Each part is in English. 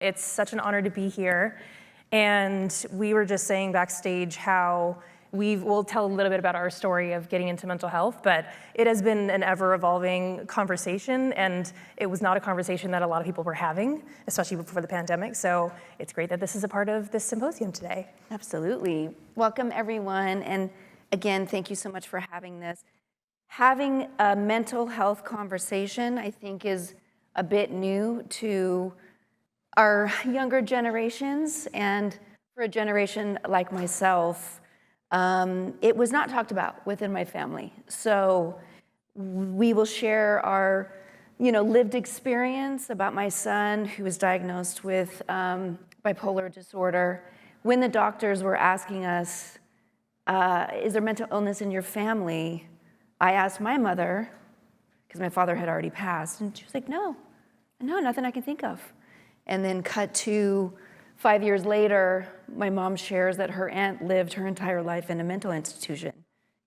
It's such an honor to be here. And we were just saying backstage how we'll tell a little bit about our story of getting into mental health, but it has been an ever-evolving conversation, and it was not a conversation that a lot of people were having, especially before the pandemic. So it's great that this is a part of this symposium today. Absolutely. Welcome, everyone. And again, thank you so much for having this. Having a mental health conversation, I think, is a bit new to our younger generations, and for a generation like myself, it was not talked about within my family. So we will share our, lived experience about my son who was diagnosed with bipolar disorder. When the doctors were asking us, is there mental illness in your family? I asked my mother, because my father had already passed, and she was like, no, nothing I can think of. And then cut to 5 years later, my mom shares that her aunt lived her entire life in a mental institution.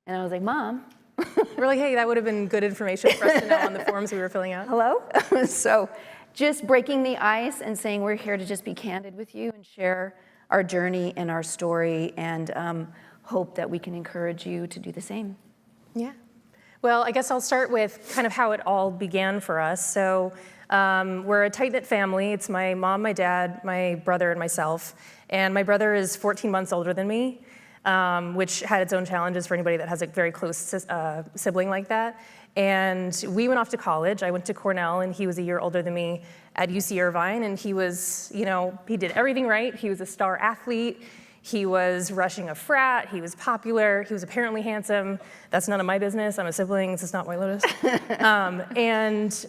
And I was like, Mom. We're like, hey, that would have been good information for us to know on the forms we were filling out. Hello? So just breaking the ice and saying we're here to just be candid with you and share our journey and our story, and hope that we can encourage you to do the same. Yeah. Well, I guess I'll start with kind of how it all began for us. So we're a tight-knit family. It's my mom, my dad, my brother, and myself. And my brother is 14 months older than me, which had its own challenges for anybody that has a very close sibling like that. And we went off to college. I went to Cornell, and he was a year older than me at UC Irvine. And he was, he did everything right. He was a star athlete. He was rushing a frat. He was popular. He was apparently handsome. That's none of my business. I'm a sibling. This is not White Lotus. And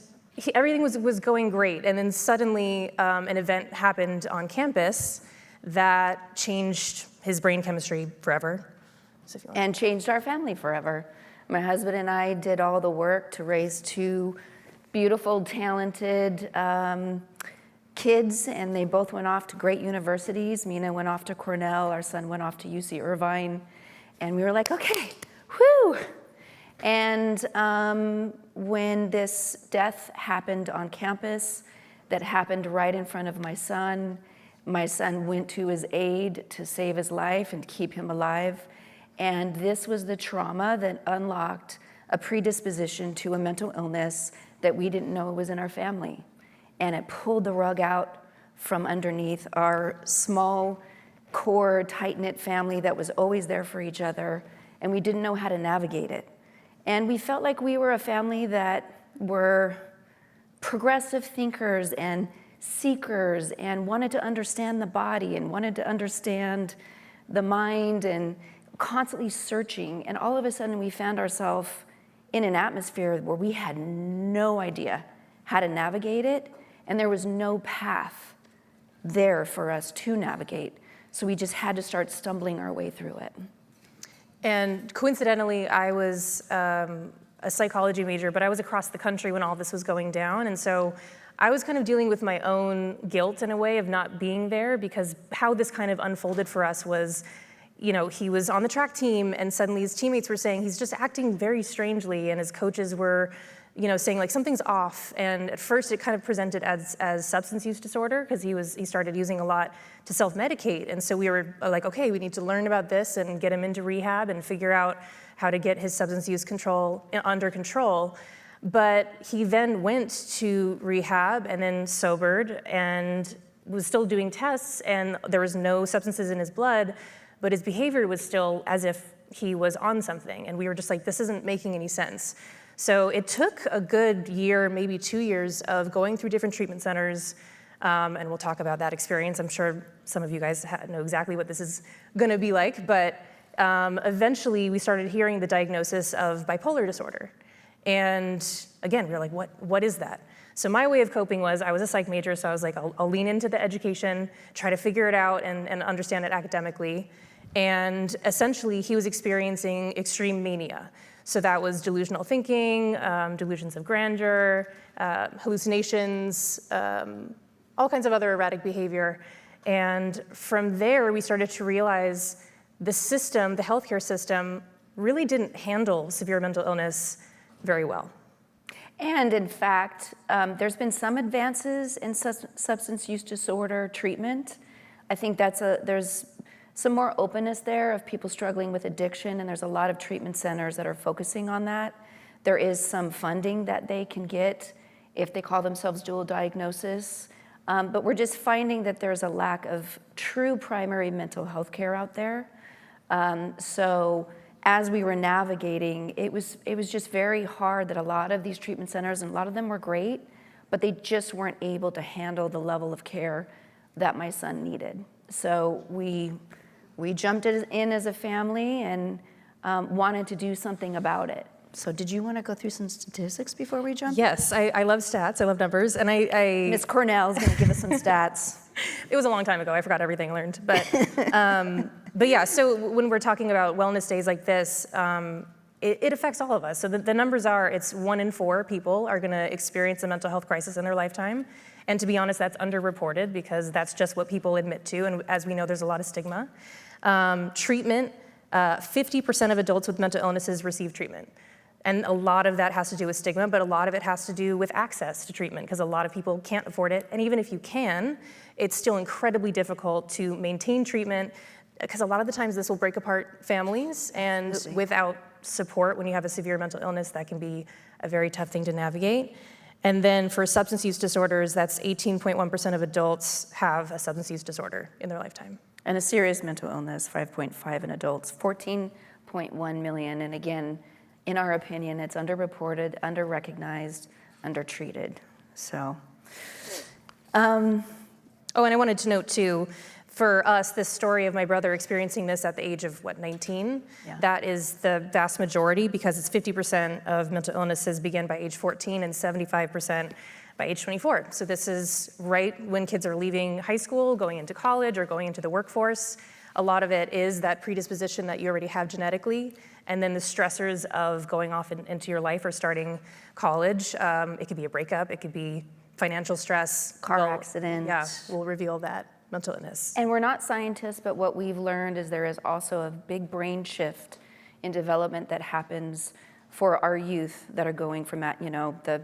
everything was going great. And then suddenly an event happened on campus that changed his brain chemistry forever. So and changed our family forever. My husband and I did all the work to raise two beautiful, talented kids, and they both went off to great universities. Mina went off to Cornell, our son went off to UC Irvine, and we were like, okay, whew. And when this death happened on campus, that happened right in front of my son went to his aide to save his life and keep him alive. And this was the trauma that unlocked a predisposition to a mental illness that we didn't know was in our family. And it pulled the rug out from underneath our small, core, tight-knit family that was always there for each other, and we didn't know how to navigate it. And we felt like we were a family that were progressive thinkers and seekers and wanted to understand the body and wanted to understand the mind and constantly searching. And all of a sudden we found ourselves in an atmosphere where we had no idea how to navigate it, and there was no path there for us to navigate. So we just had to start stumbling our way through it. And coincidentally, I was a psychology major, but I was across the country when all this was going down. And so I was kind of dealing with my own guilt in a way of not being there, because how this kind of unfolded for us was, he was on the track team, and suddenly his teammates were saying he's just acting very strangely, and his coaches were saying like something's off. And at first it kind of presented as substance use disorder, because he started using a lot to self-medicate. And so we were like, okay, we need to learn about this and get him into rehab and figure out how to get his substance use under control. But he then went to rehab and then sobered and was still doing tests, and there was no substances in his blood, but his behavior was still as if he was on something. And we were just like, this isn't making any sense. So it took a good year, maybe 2 years of going through different treatment centers, and we'll talk about that experience. I'm sure some of you guys know exactly what this is gonna be like, but eventually we started hearing the diagnosis of bipolar disorder. And again, we were like, what is that? So my way of coping was, I was a psych major, so I was like, I'll lean into the education, try to figure it out and understand it academically. And essentially, he was experiencing extreme mania. So that was delusional thinking, delusions of grandeur, hallucinations, all kinds of other erratic behavior. And from there, we started to realize the system, the healthcare system, really didn't handle severe mental illness very well. And in fact, there's been some advances in substance use disorder treatment. I think there's some more openness there of people struggling with addiction, and there's a lot of treatment centers that are focusing on that. There is some funding that they can get if they call themselves dual diagnosis. But we're just finding that there's a lack of true primary mental health care out there. So as we were navigating, it was just very hard that a lot of these treatment centers, and a lot of them were great, but they just weren't able to handle the level of care that my son needed. So we jumped in as a family and wanted to do something about it. So did you want to go through some statistics before we jump? Yes, I love stats, I love numbers, and Miss Cornell is going to give us some stats. It was a long time ago, I forgot everything I learned. But yeah, so when we're talking about wellness days like this, it affects all of us. So the numbers are, it's 1 in 4 people are gonna experience a mental health crisis in their lifetime. And to be honest, that's underreported because that's just what people admit to. And as we know, there's a lot of stigma. Treatment, 50% of adults with mental illnesses receive treatment. And a lot of that has to do with stigma, but a lot of it has to do with access to treatment because a lot of people can't afford it. And even if you can, it's still incredibly difficult to maintain treatment because a lot of the times this will break apart families, and Absolutely. Without support, when you have a severe mental illness, that can be a very tough thing to navigate. And then for substance use disorders, that's 18.1% of adults have a substance use disorder in their lifetime. And a serious mental illness, 5.5 in adults, 14.1 million. And again, in our opinion, it's underreported, underrecognized, undertreated. So. Oh, and I wanted to note too, for us, this story of my brother experiencing this at the age of, 19? Yeah. That is the vast majority because it's 50% of mental illnesses begin by age 14 and 75% by age 24. So this is right when kids are leaving high school, going into college, or going into the workforce. A lot of it is that predisposition that you already have genetically, and then the stressors of going off into your life or starting college. It could be a breakup, it could be financial stress. Car accident. Yeah, we'll reveal that mental illness. And we're not scientists, but what we've learned is there is also a big brain shift in development that happens for our youth that are going from the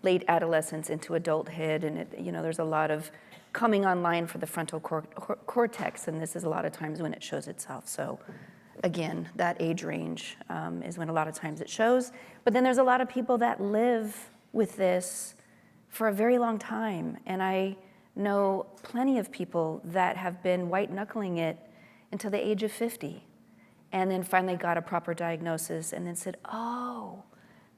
late adolescence into adulthood, and there's a lot of coming online for the frontal cortex, and this is a lot of times when it shows itself. So again, that age range is when a lot of times it shows. But then there's a lot of people that live with this for a very long time, and I know plenty of people that have been white knuckling it until the age of 50, and then finally got a proper diagnosis and then said, oh,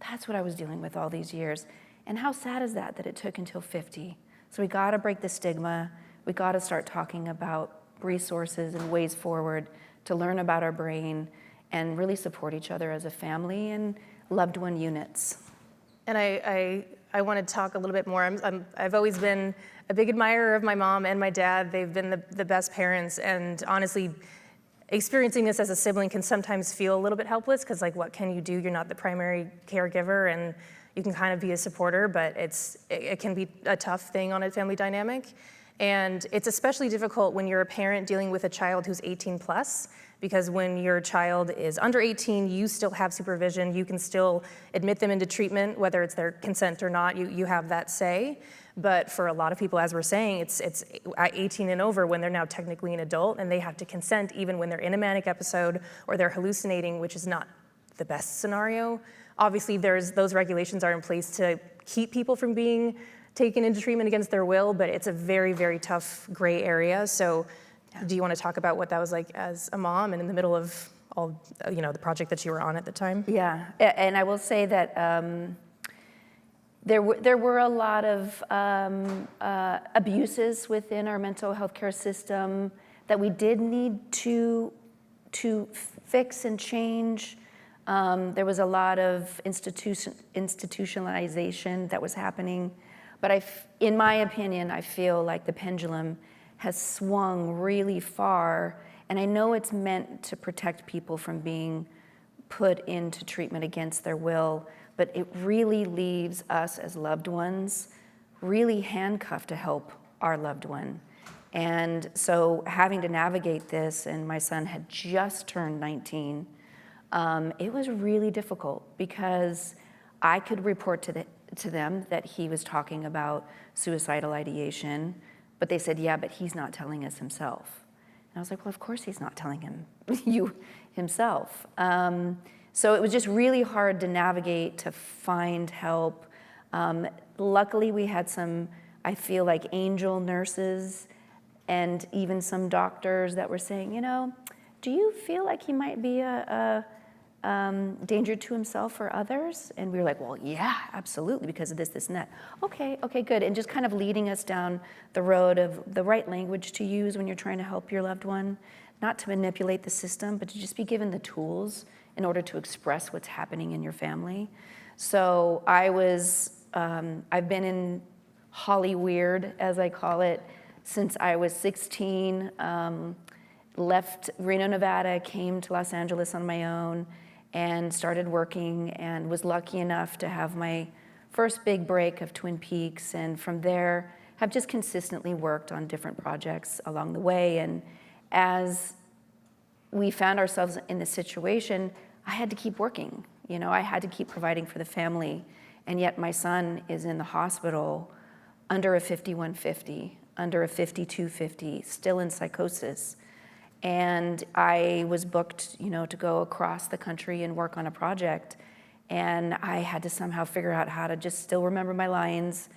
that's what I was dealing with all these years. And how sad is that it took until 50? So we gotta break the stigma. We gotta start talking about resources and ways forward to learn about our brain and really support each other as a family and loved one units. And I want to talk a little bit more. I've always been a big admirer of my mom and my dad. They've been the best parents, and honestly, experiencing this as a sibling can sometimes feel a little bit helpless because, what can you do? You're not the primary caregiver, and you can kind of be a supporter, but it can be a tough thing on a family dynamic. And it's especially difficult when you're a parent dealing with a child who's 18 plus, because when your child is under 18, you still have supervision. You can still admit them into treatment, whether it's their consent or not, you have that say. But for a lot of people, as we're saying, it's at 18 and over when they're now technically an adult and they have to consent even when they're in a manic episode or they're hallucinating, which is not the best scenario. Obviously, those regulations are in place to keep people from being taken into treatment against their will, but it's a very, very tough gray area. So do you want to talk about what that was like as a mom and in the middle of all, the project that you were on at the time? Yeah, and I will say that there were a lot of abuses within our mental health care system that we did need to fix and change. There was a lot of institutionalization that was happening. But in my opinion, I feel like the pendulum has swung really far, and I know it's meant to protect people from being put into treatment against their will, but it really leaves us as loved ones really handcuffed to help our loved one. And so having to navigate this, and my son had just turned 19, it was really difficult because I could report to them that he was talking about suicidal ideation, but they said, yeah, but he's not telling us himself. And I was like, well, of course he's not telling you himself. So it was just really hard to navigate, to find help. Luckily, we had some, I feel like, angel nurses and even some doctors that were saying, you know, do you feel like he might be a danger to himself or others? And we were like, well, yeah, absolutely, because of this, and that. Okay, good. And just kind of leading us down the road of the right language to use when you're trying to help your loved one, not to manipulate the system, but to just be given the tools in order to express what's happening in your family. So I've been in Hollyweird, as I call it, since I was 16, left Reno, Nevada, came to Los Angeles on my own, and started working, and was lucky enough to have my first big break of Twin Peaks, and from there have just consistently worked on different projects along the way. And as we found ourselves in this situation, I had to keep working. You know, I had to keep providing for the family, and yet my son is in the hospital under a 5150, under a 5250, still in psychosis. And I was booked, you know, to go across the country and work on a project. And I had to somehow figure out how to just still remember my lines,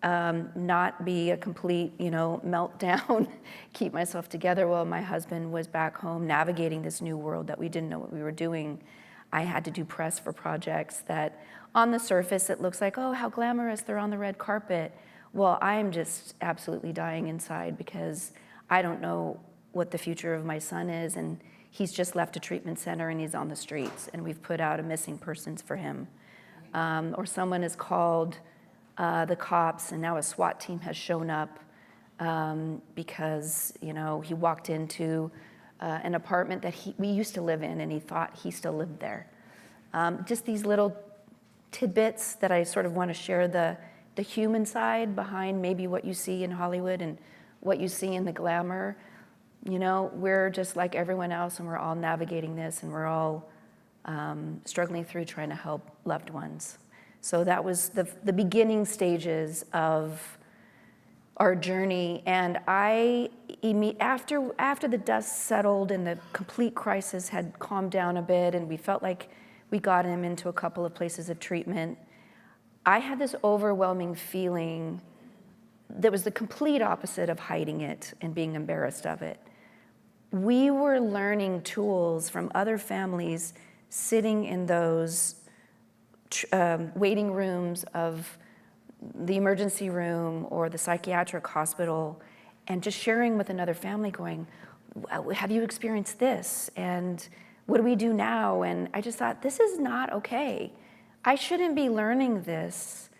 not be a complete, you know, meltdown, keep myself together while my husband was back home navigating this new world that we didn't know what we were doing. I had to do press for projects that on the surface it looks like, oh, how glamorous, they're on the red carpet. Well, I am just absolutely dying inside because I don't know what the future of my son is, and he's just left a treatment center and he's on the streets, and we've put out a missing persons for him. Or someone has called the cops, and now a SWAT team has shown up because, you know, he walked into an apartment that we used to live in, and he thought he still lived there. Just these little tidbits that I sort of want to share the human side behind maybe what you see in Hollywood and what you see in the glamour. You know, we're just like everyone else, and we're all navigating this, and we're all struggling through trying to help loved ones. So that was the beginning stages of our journey. And after the dust settled and the complete crisis had calmed down a bit, and we felt like we got him into a couple of places of treatment, I had this overwhelming feeling that was the complete opposite of hiding it and being embarrassed of it. We were learning tools from other families sitting in those waiting rooms of the emergency room or the psychiatric hospital, and just sharing with another family going, have you experienced this? And what do we do now? And I just thought, this is not okay. I shouldn't be learning this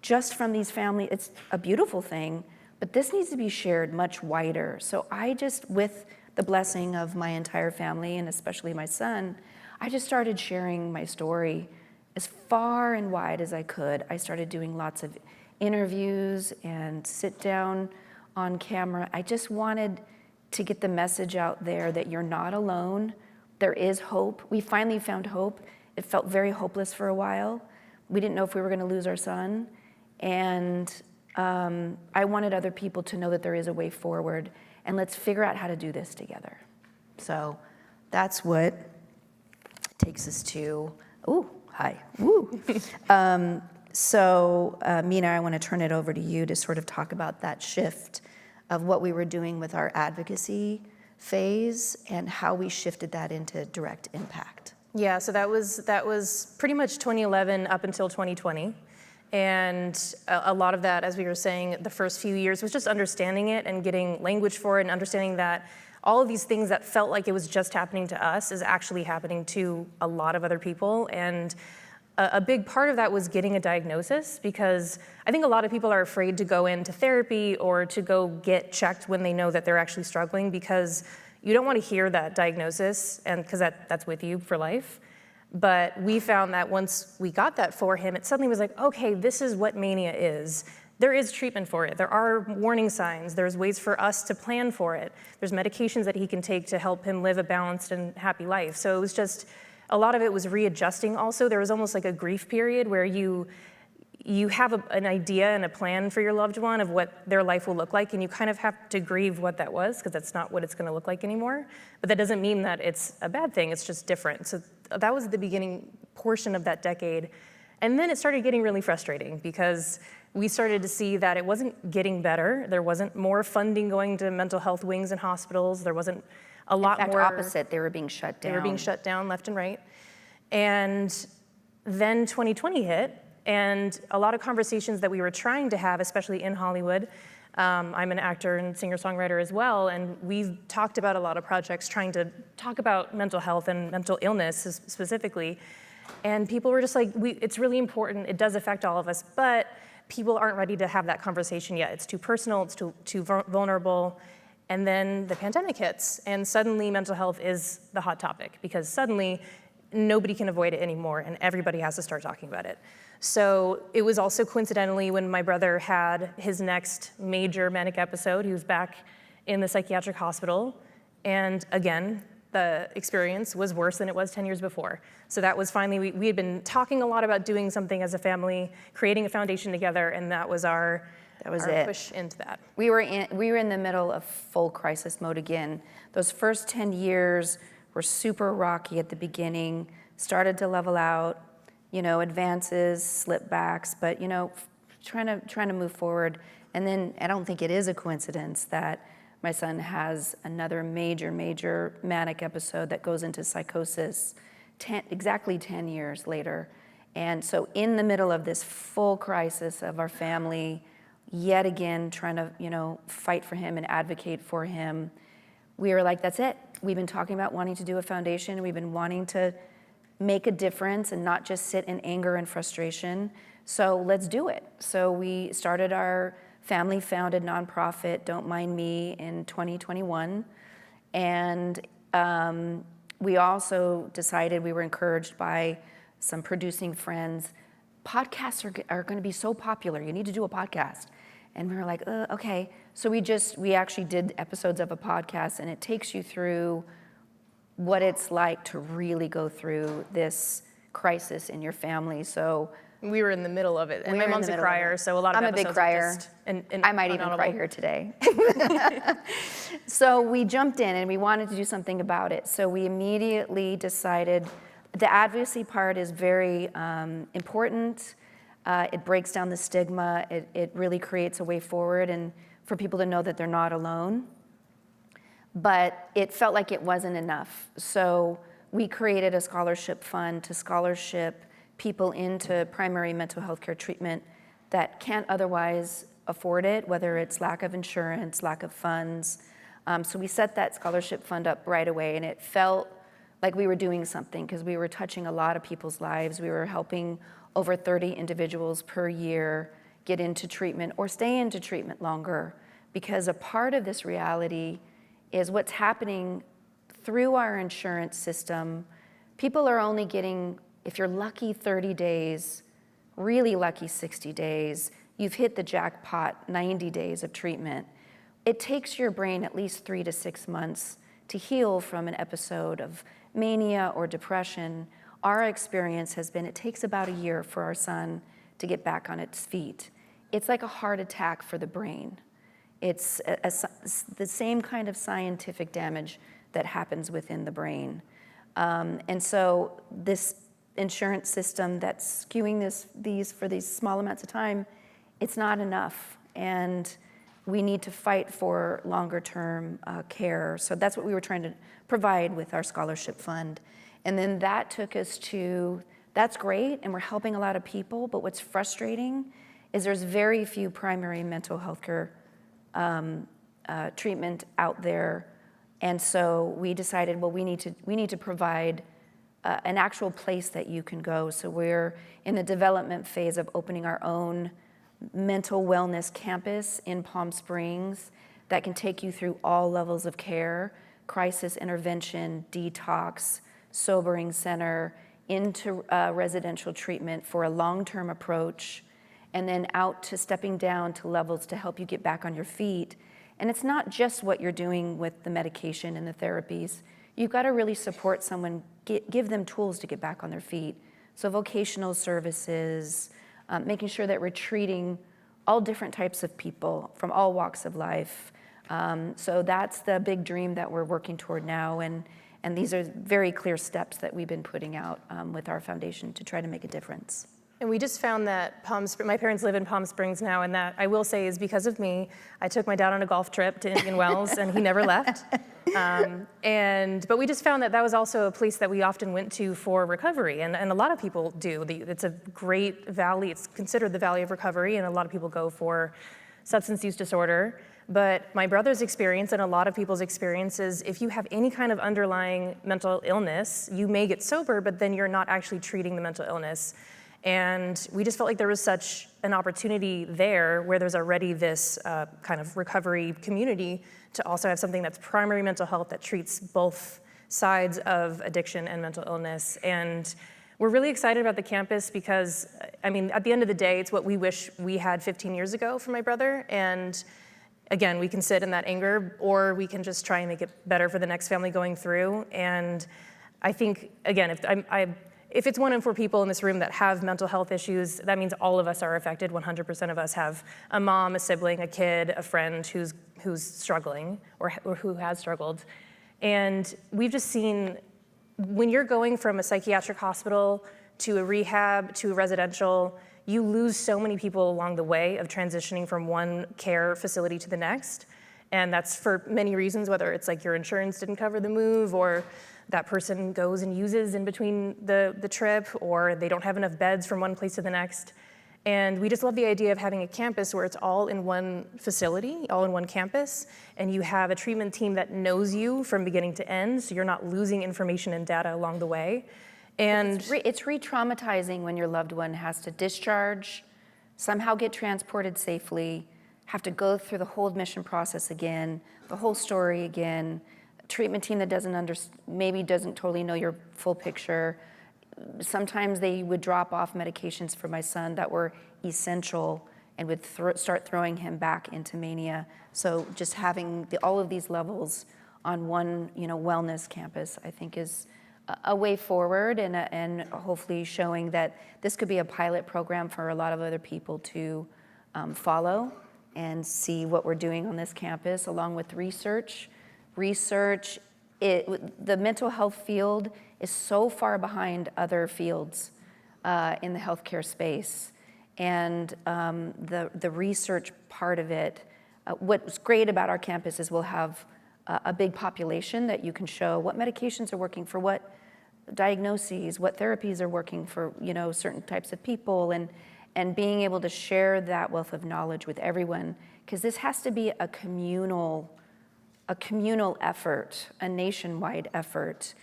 just from these families. It's a beautiful thing, but this needs to be shared much wider. So I just, with the blessing of my entire family, and especially my son, I just started sharing my story as far and wide as I could. I started doing lots of interviews and sit down on camera. I just wanted to get the message out there that you're not alone. There is hope. We finally found hope. It felt very hopeless for a while. We didn't know if we were going to lose our son. And I wanted other people to know that there is a way forward, and let's figure out how to do this together. So that's what takes us to, hi, woo. Mina, I want to turn it over to you to sort of talk about that shift of what we were doing with our advocacy phase and how we shifted that into direct impact. Yeah, so that was pretty much 2011 up until 2020. And a lot of that, as we were saying, the first few years was just understanding it and getting language for it and understanding that all of these things that felt like it was just happening to us is actually happening to a lot of other people. And a big part of that was getting a diagnosis, because I think a lot of people are afraid to go into therapy or to go get checked when they know that they're actually struggling, because you don't want to hear that diagnosis, and because that's with you for life. But we found that once we got that for him, it suddenly was like, okay, this is what mania is. There is treatment for it. There are warning signs. There's ways for us to plan for it. There's medications that he can take to help him live a balanced and happy life. So it was just, a lot of it was readjusting also. There was almost like a grief period where you you have an idea and a plan for your loved one of what their life will look like, and you kind of have to grieve what that was, because that's not what it's going to look like anymore. But that doesn't mean that it's a bad thing, it's just different. So that was the beginning portion of that decade. And then it started getting really frustrating, because we started to see that it wasn't getting better. There wasn't more funding going to mental health wings in hospitals. There wasn't a lot more. In fact, opposite, they were being shut down. They were being shut down left and right. And then 2020 hit, and a lot of conversations that we were trying to have, especially in Hollywood, I'm an actor and singer-songwriter as well, and we've talked about a lot of projects trying to talk about mental health and mental illness specifically. And people were just like, it's really important, it does affect all of us, but people aren't ready to have that conversation yet. It's too personal, it's too vulnerable. And then the pandemic hits, and suddenly mental health is the hot topic, because suddenly nobody can avoid it anymore, and everybody has to start talking about it. So it was also coincidentally when my brother had his next major manic episode. He was back in the psychiatric hospital, and again, the experience was worse than it was 10 years before. So that was finally, we had been talking a lot about doing something as a family, creating a foundation together, and that was our push into that. We were in the middle of full crisis mode again. Those first 10 years were super rocky at the beginning, started to level out, advances, slip backs, but trying to move forward. And then I don't think it is a coincidence that my son has another major manic episode that goes into psychosis exactly 10 years later. And so in the middle of this full crisis of our family, yet again trying to fight for him and advocate for him, we were like, that's it. We've been talking about wanting to do a foundation. We've been wanting to make a difference and not just sit in anger and frustration. So let's do it. So we started our family-founded nonprofit, Don't Mind Me, in 2021. And we also decided, we were encouraged by some producing friends, podcasts are going to be so popular. You need to do a podcast. And we were like, okay. So we actually did episodes of a podcast, and it takes you through what it's like to really go through this crisis in your family. So we were in the middle of it, and my mom's a crier, so a lot of episodes. I'm a big crier. And I might even cry here today. So we jumped in, and we wanted to do something about it. So we immediately decided the advocacy part is very important. It breaks down the stigma. It really creates a way forward, and for people to know that they're not alone. But it felt like it wasn't enough. So we created a scholarship fund to scholarship people into primary mental health care treatment that can't otherwise afford it, whether it's lack of insurance, lack of funds. So we set that scholarship fund up right away, and it felt like we were doing something, because we were touching a lot of people's lives. We were helping over 30 individuals per year get into treatment or stay into treatment longer, because a part of this reality is what's happening through our insurance system. People are only getting, if you're lucky, 30 days, really lucky 60 days, you've hit the jackpot, 90 days of treatment. It takes your brain at least 3 to 6 months to heal from an episode of mania or depression. Our experience has been it takes about a year for our son to get back on its feet. It's like a heart attack for the brain. It's the same kind of scientific damage that happens within the brain. And so this insurance system that's skewing these for these small amounts of time, it's not enough. And we need to fight for longer term care. So that's what we were trying to provide with our scholarship fund. And then that took us to, that's great, and we're helping a lot of people, but what's frustrating is there's very few primary mental health care treatment out there. And so we decided, well, we need to provide an actual place that you can go. So we're in the development phase of opening our own mental wellness campus in Palm Springs that can take you through all levels of care, crisis intervention, detox, sobering center, into residential treatment for a long-term approach, and then out to stepping down to levels to help you get back on your feet. And it's not just what you're doing with the medication and the therapies. You've got to really support someone, give them tools to get back on their feet. So vocational services, making sure that we're treating all different types of people from all walks of life. So that's the big dream that we're working toward now, and these are very clear steps that we've been putting out with our foundation to try to make a difference. And we just found that my parents live in Palm Springs now, and that I will say is because of me. I took my dad on a golf trip to Indian Wells, and he never left. But we just found that that was also a place that we often went to for recovery, and a lot of people do. It's a great valley. It's considered the valley of recovery, and a lot of people go for substance use disorder. But my brother's experience and a lot of people's experiences, if you have any kind of underlying mental illness, you may get sober, but then you're not actually treating the mental illness. And we just felt like there was such an opportunity there where there's already this kind of recovery community to also have something that's primary mental health that treats both sides of addiction and mental illness. And we're really excited about the campus because, I mean, at the end of the day, it's what we wish we had 15 years ago for my brother. And again, we can sit in that anger, or we can just try and make it better for the next family going through. And I think, again, if it's 1 in 4 people in this room that have mental health issues, that means all of us are affected. 100% of us have a mom, a sibling, a kid, a friend who's struggling or who has struggled. And we've just seen, when you're going from a psychiatric hospital to a rehab to a residential, you lose so many people along the way of transitioning from one care facility to the next. And that's for many reasons, whether it's like your insurance didn't cover the move, or that person goes and uses in between the trip, or they don't have enough beds from one place to the next. And we just love the idea of having a campus where it's all in one facility, all in one campus, and you have a treatment team that knows you from beginning to end, so you're not losing information and data along the way. And it's re-traumatizing when your loved one has to discharge, somehow get transported safely, have to go through the whole admission process again, the whole story again, treatment team that maybe doesn't totally know your full picture. Sometimes they would drop off medications for my son that were essential and would start throwing him back into mania. So just having all of these levels on one, wellness campus, I think is a way forward, and hopefully showing that this could be a pilot program for a lot of other people to follow and see what we're doing on this campus, along with research. The mental health field is so far behind other fields in the healthcare space. And the research part of it, what's great about our campus is we'll have a big population that you can show what medications are working for what diagnoses, what therapies are working for certain types of people, and being able to share that wealth of knowledge with everyone, because this has to be a communal effort, a nationwide effort.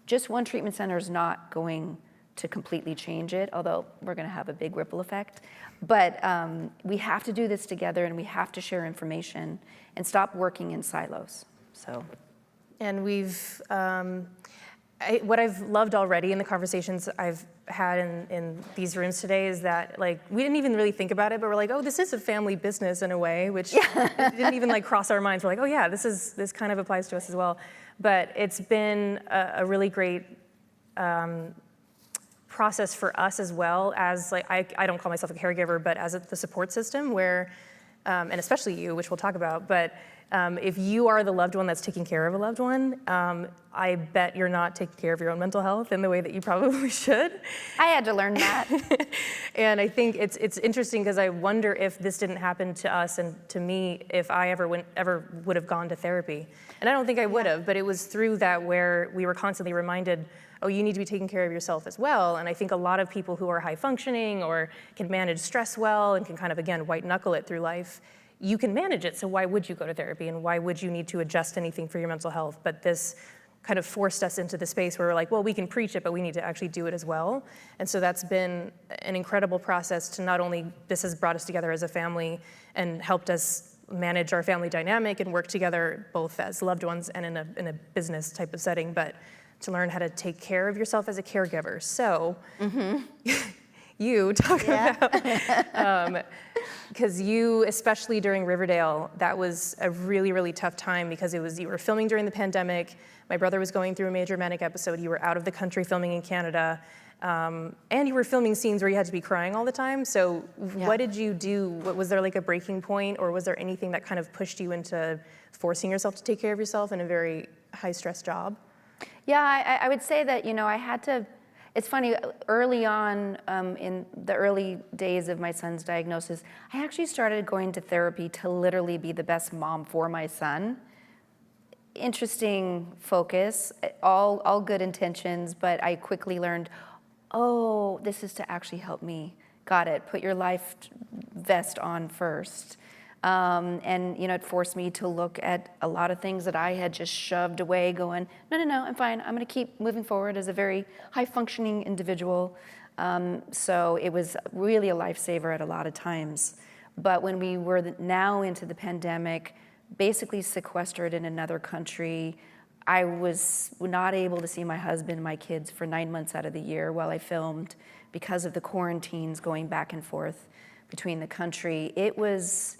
Just one treatment center is not going to completely change it, although we're going to have a big ripple effect. But we have to do this together, and we have to share information and stop working in silos. And we've, what I've loved already in the conversations I've had in these rooms today is that, like, we didn't even really think about it, but we're like, oh, this is a family business in a way, which didn't even like cross our minds. We're like, oh yeah, this kind of applies to us as well. But it's been a really great process for us as well as, like, I don't call myself a caregiver, but as the support system where, and especially you, which we'll talk about, but if you are the loved one that's taking care of a loved one, I bet you're not taking care of your own mental health in the way that you probably should. I had to learn that. And I think it's interesting because I wonder if this didn't happen to us and to me, if I ever would have gone to therapy. And I don't think I would have, but it was through that where we were constantly reminded, oh, you need to be taking care of yourself as well. And I think a lot of people who are high functioning or can manage stress well and can kind of, again, white knuckle it through life, you can manage it, so why would you go to therapy and why would you need to adjust anything for your mental health? But this kind of forced us into the space where we're like, well, we can preach it, but we need to actually do it as well. And so that's been an incredible process to not only, this has brought us together as a family and helped us manage our family dynamic and work together both as loved ones and in a business type of setting, but to learn how to take care of yourself as a caregiver. So, you talk about, because you, especially during Riverdale, that was a really, really tough time because you were filming during the pandemic. My brother was going through a major manic episode. You were out of the country filming in Canada. And you were filming scenes where you had to be crying all the time. So what did you do? Was there like a breaking point, or was there anything that kind of pushed you into forcing yourself to take care of yourself in a very high stress job? Yeah, I would say that, I had to, it's funny, early on in the early days of my son's diagnosis, I actually started going to therapy to literally be the best mom for my son. Interesting focus, all good intentions, but I quickly learned, oh, this is to actually help me. Got it, put your life vest on first. And it forced me to look at a lot of things that I had just shoved away, going, no, I'm fine. I'm gonna keep moving forward as a very high-functioning individual. So it was really a lifesaver at a lot of times. But when we were now into the pandemic, basically sequestered in another country, I was not able to see my husband and my kids for 9 months out of the year while I filmed because of the quarantines going back and forth between the country. It was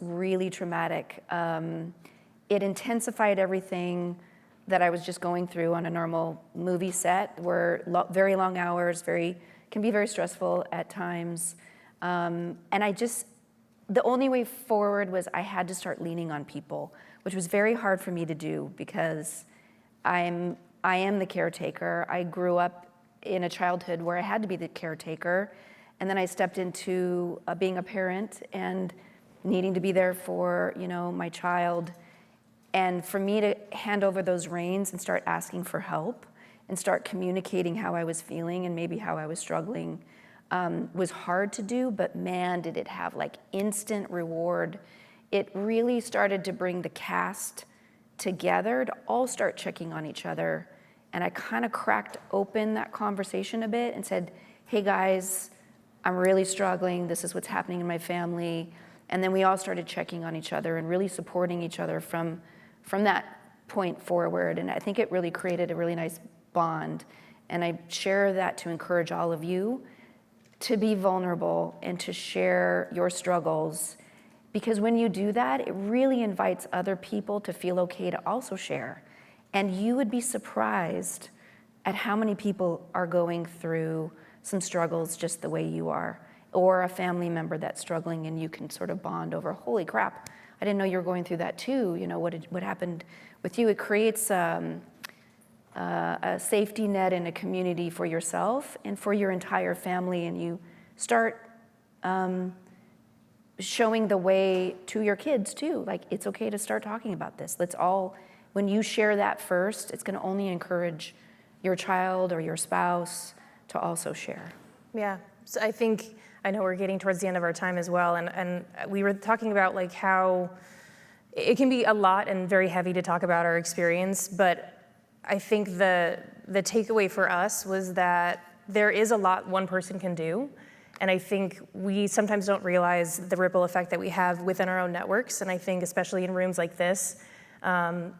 really traumatic. It intensified everything that I was just going through on a normal movie set, where very long hours, can be very stressful at times. And the only way forward was I had to start leaning on people, which was very hard for me to do because I am the caretaker. I grew up in a childhood where I had to be the caretaker. And then I stepped into being a parent and needing to be there for, my child. And for me to hand over those reins and start asking for help and start communicating how I was feeling and maybe how I was struggling was hard to do, but man, did it have like instant reward. It really started to bring the cast together to all start checking on each other. And I kind of cracked open that conversation a bit and said, hey guys, I'm really struggling. This is what's happening in my family. And then we all started checking on each other and really supporting each other from that point forward. And I think it really created a really nice bond. And I share that to encourage all of you to be vulnerable and to share your struggles. Because when you do that, it really invites other people to feel okay to also share. And you would be surprised at how many people are going through some struggles just the way you are, or a family member that's struggling and you can sort of bond over, holy crap, I didn't know you were going through that too. What happened with you? It creates a safety net and a community for yourself and for your entire family, and you start showing the way to your kids too. Like, it's okay to start talking about this. When you share that first, it's gonna only encourage your child or your spouse to also share. Yeah, so I know we're getting towards the end of our time as well, and we were talking about like how it can be a lot and very heavy to talk about our experience, but I think the takeaway for us was that there is a lot one person can do, and I think we sometimes don't realize the ripple effect that we have within our own networks, and I think especially in rooms like this,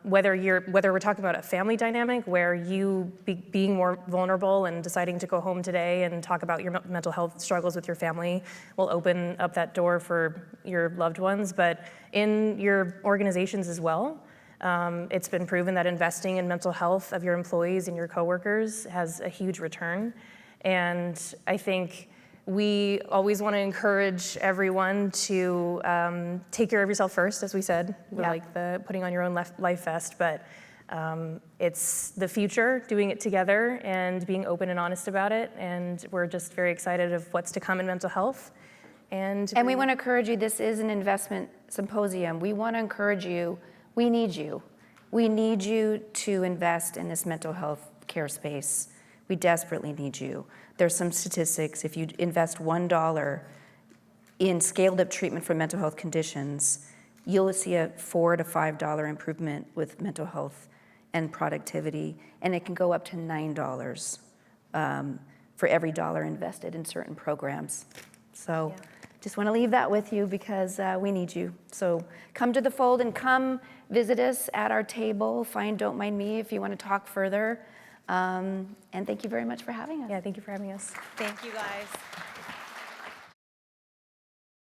whether we're talking about a family dynamic where you being more vulnerable and deciding to go home today and talk about your mental health struggles with your family will open up that door for your loved ones, but in your organizations as well. It's been proven that investing in mental health of your employees and your coworkers has a huge return. And I think we always want to encourage everyone to take care of yourself first, as we said, like the putting on your own life vest, but it's the future, doing it together and being open and honest about it. And we're just very excited of what's to come in mental health. And we want to encourage you, this is an investment symposium. We want to encourage you, we need you. We need you to invest in this mental health care space. We desperately need you. There's some statistics. If you invest $1 in scaled up treatment for mental health conditions, you'll see a $4 to $5 improvement with mental health and productivity, and it can go up to $9 for every dollar invested in certain programs. So just want to leave that with you because we need you. So come to the fold and come visit us at our table. Find Don't Mind Me if you want to talk further. And thank you very much for having us. Yeah, thank you for having us. Thank you, guys.